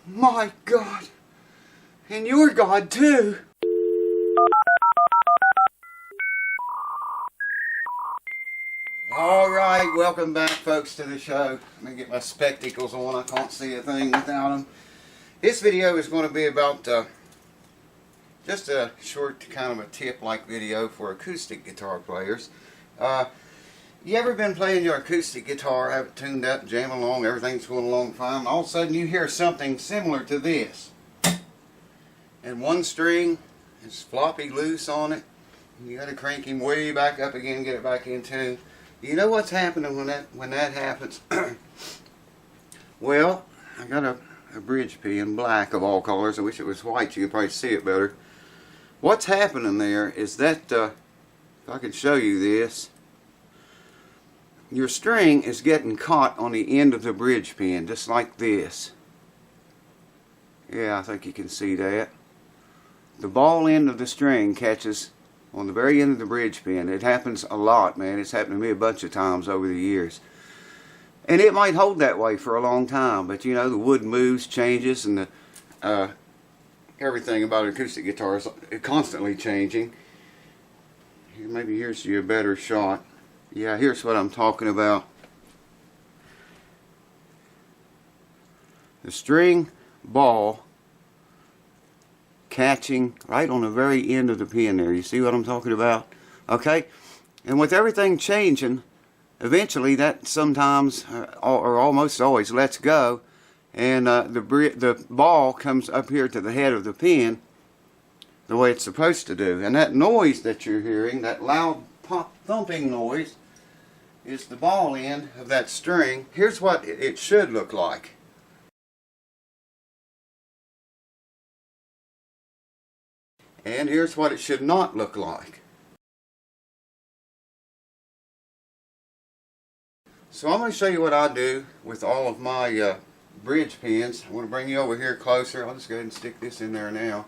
My God. And your God too. Alright, welcome back folks to the show. Let me get my spectacles on. I can't see a thing without them. This video is going to be about just a short kind of a tip-like video for acoustic guitar players. You ever been playing your acoustic guitar, have it tuned up, jamming along, everything's going along fine, and all of a sudden you hear something similar to this. And one string is floppy loose on it. You got to crank him way back up again, get it back in tune. You know what's happening when that happens? Well, I got a bridge pin, black of all colors. I wish it was white, you could probably see it better. What's happening there is that, if I could show you this, your string is getting caught on the end of the bridge pin, just like this. Yeah, I think you can see that. The ball end of the string catches on the very end of the bridge pin. It happens a lot, man. It's happened to me a bunch of times over the years. And it might hold that way for a long time, but you know, the wood moves, changes, and the everything about an acoustic guitar is constantly changing. Maybe here's you a better shot. Yeah, here's what I'm talking about. The string ball catching right on the very end of the pin there. You see what I'm talking about? Okay? And with everything changing, eventually that sometimes or almost always lets go, and the ball comes up here to the head of the pin the way it's supposed to do. And that noise that you're hearing, that loud pop thumping noise, is the ball end of that string. Here's what it should look like. And here's what it should not look like. So I'm going to show you what I do with all of my bridge pins. I want to bring you over here closer. I'll just go ahead and stick this in there now.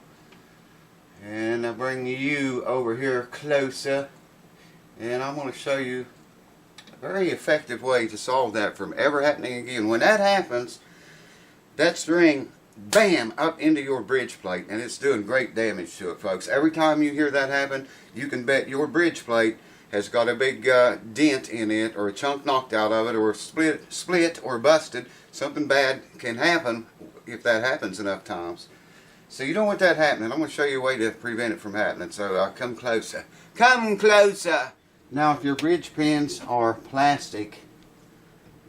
And I bring you over here closer. And I'm going to show you a very effective way to solve that from ever happening again. When that happens, that string, bam, up into your bridge plate, and it's doing great damage to it, folks. Every time you hear that happen, you can bet your bridge plate has got a big dent in it, or a chunk knocked out of it, or split or busted. Something bad can happen if that happens enough times. So you don't want that happening. I'm going to show you a way to prevent it from happening. So come closer. Come closer! Now if your bridge pins are plastic,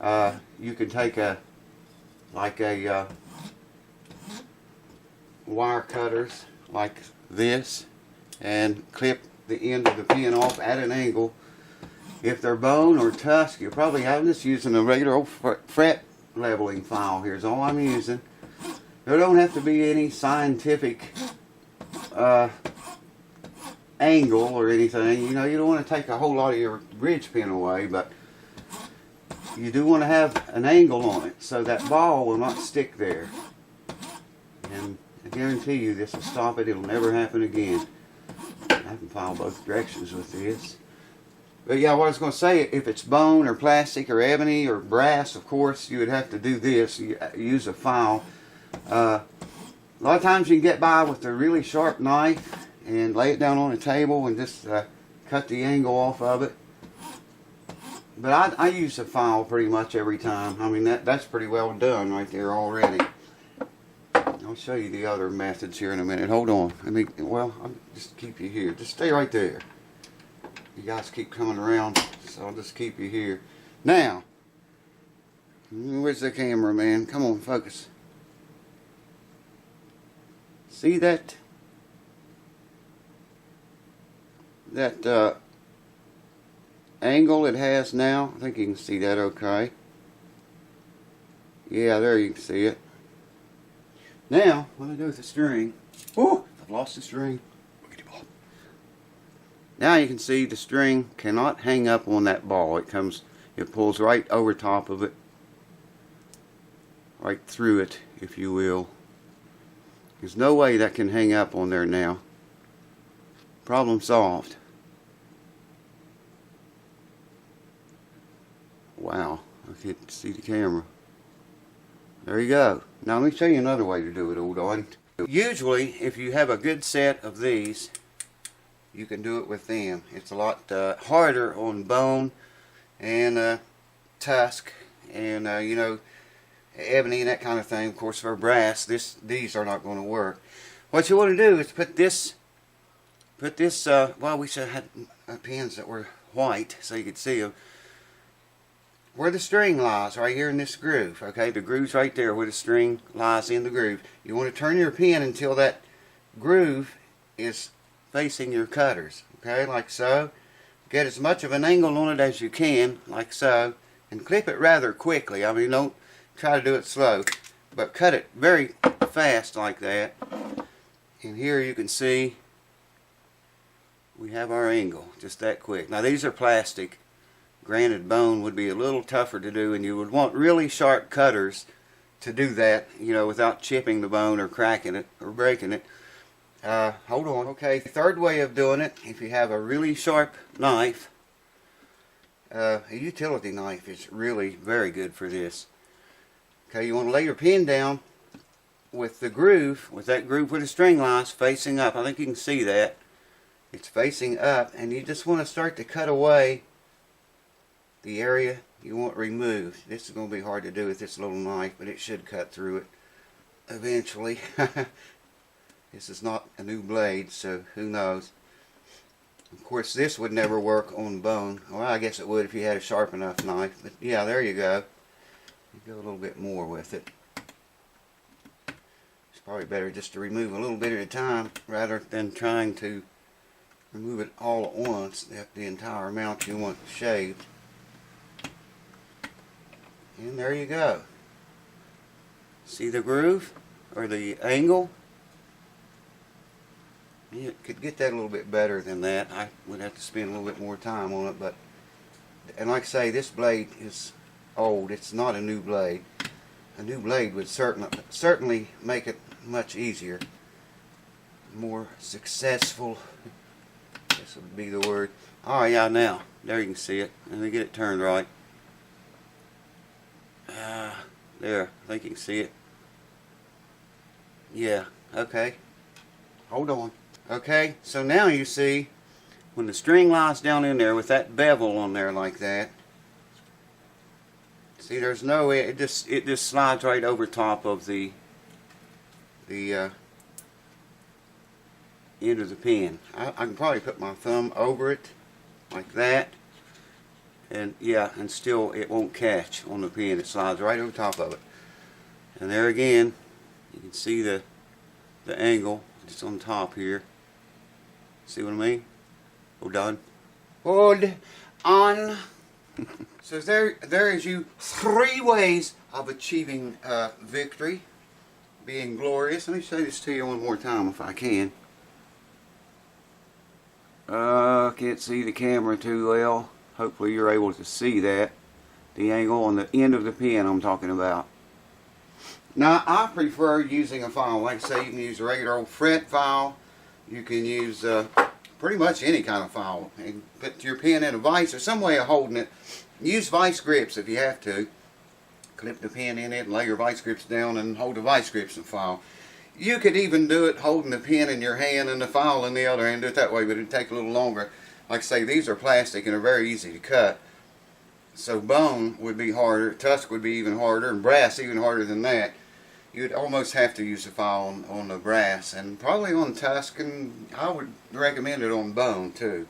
you can take like a wire cutters like this and clip the end of the pin off at an angle. If they're bone or tusk, you'll probably have this using a regular old fret leveling file. Here's all I'm using. There don't have to be any scientific angle or anything. You know, you don't want to take a whole lot of your bridge pin away, but you do want to have an angle on it so that ball will not stick there. And I guarantee you this will stop it. It'll never happen again. I can file both directions with this. But yeah, what I was going to say, if it's bone or plastic or ebony or brass, of course, you would have to do this. You use a file. A lot of times you can get by with a really sharp knife and lay it down on a table and just cut the angle off of it. But I use a file pretty much every time. I mean, that's pretty well done right there already. I'll show you the other methods here in a minute. Hold on. I'll just keep you here. Just stay right there. You guys keep coming around, so I'll just keep you here. Now, where's the camera, man? Come on, focus. See that? That angle it has now? I think you can see that okay. Yeah, there you can see it. Now, what do I do with the string? Oh, I've lost the string. Now you can see the string cannot hang up on that ball. It pulls right over top of it. Right through it, if you will. There's no way that can hang up on there now. Problem solved. Wow, I can't see the camera. There you go. Now let me show you another way to do it, old darn. Usually, if you have a good set of these, you can do it with them. It's a lot harder on bone and tusk and you know, ebony and that kind of thing. Of course, for brass, these are not going to work. What you want to do is put this. Well, we should have had pins that were white so you could see them. Where the string lies, right here in this groove. Okay, the groove's right there where the string lies in the groove. You want to turn your pin until that groove is facing your cutters. Okay, like so. Get as much of an angle on it as you can, like so, and clip it rather quickly. I mean, don't try to do it slow, but cut it very fast like that. And here you can see we have our angle, just that quick. Now these are plastic. Granted, bone would be a little tougher to do, and you would want really sharp cutters to do that, you know, without chipping the bone or cracking it or breaking it. Hold on. Okay, third way of doing it, if you have a really sharp knife, a utility knife is really very good for this. Okay, you want to lay your pin down with the groove, with that groove where the string lies facing up. I think you can see that. It's facing up, and you just want to start to cut away the area you want removed. This is going to be hard to do with this little knife, but it should cut through it eventually. This is not a new blade, so who knows. Of course, this would never work on bone. Well, I guess it would if you had a sharp enough knife. But yeah, there you go. You go a little bit more with it. It's probably better just to remove a little bit at a time rather than trying to remove it all at once, the entire amount you want shaved. And there you go. See the groove or the angle? You could get that a little bit better than that. I would have to spend a little bit more time on it, but and like I say, this blade is old. It's not a new blade. A new blade would certainly make it much easier, more successful. This would be the word. Oh yeah, now there you can see it. Let me get it turned right. There, I think you can see it. Yeah, okay. Hold on. Okay, so now you see when the string lies down in there with that bevel on there like that. See, there's no, it just slides right over top of the end of the pin. I can probably put my thumb over it like that. And yeah, and still it won't catch on the pin. It slides right over top of it. And there again, you can see the angle just on top here. See what I mean? Hold on. Hold on. So there is you 3 ways of achieving victory, being glorious. Let me say this to you one more time if I can. Can't see the camera too well. Hopefully you're able to see that. The angle on the end of the pin I'm talking about. Now I prefer using a file. Like I say, you can use a regular old fret file. You can use pretty much any kind of file. And put your pin in a vise or some way of holding it. Use vice grips if you have to. Clip the pin in it and lay your vice grips down and hold the vice grips in the file. You could even do it holding the pin in your hand and the file in the other hand. Do it that way, but it'd take a little longer. Like I say, these are plastic and are very easy to cut. So bone would be harder, tusk would be even harder, and brass even harder than that. You'd almost have to use a file on the brass, and probably on tusk, and I would recommend it on bone too.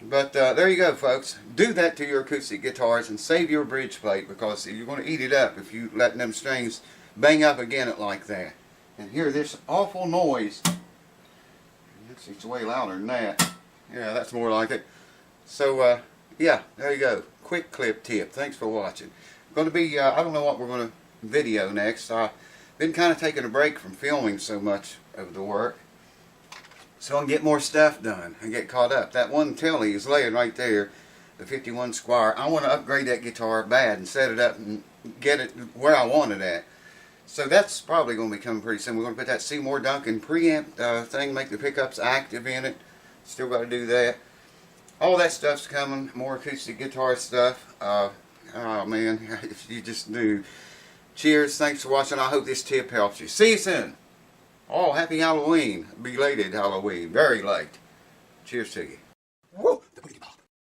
But there you go, folks. Do that to your acoustic guitars and save your bridge plate, because you're going to eat it up if you let them strings bang up against it like that. And hear this awful noise. It's way louder than that. Yeah, that's more like it. So, yeah, there you go. Quick clip tip. Thanks for watching. Going to be, I don't know what we're going to video next. I've been kind of taking a break from filming so much of the work, so I can get more stuff done and get caught up. That one telly is laying right there, the 51 Squire. I want to upgrade that guitar bad and set it up and get it where I want it at. So that's probably going to be coming pretty soon. We're going to put that Seymour Duncan preamp thing, make the pickups active in it. Still got to do that. All that stuff's coming. More acoustic guitar stuff. Oh man, if you just knew. Cheers. Thanks for watching. I hope this tip helps you. See you soon. Oh, happy Halloween. Belated Halloween. Very late. Cheers to you.